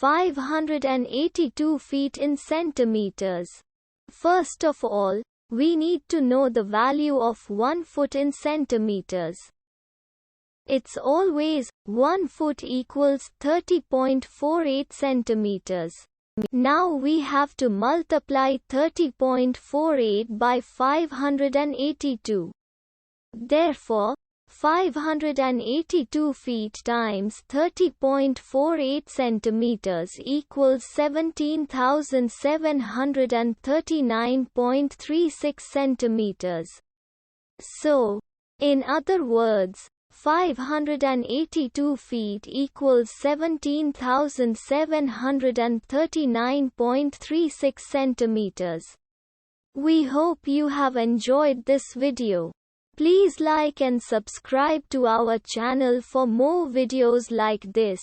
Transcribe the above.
582 feet in centimeters. First of all, we need to know the value of 1 foot in centimeters. It's always 1 foot equals 30.48 centimeters. Now we have to multiply 30.48 by 582. Therefore, 582 feet times 30.48 centimeters equals 17,739.36 centimeters. So, in other words, 582 feet equals 17,739.36 centimeters. We hope you have enjoyed this video. Please like and subscribe to our channel for more videos like this.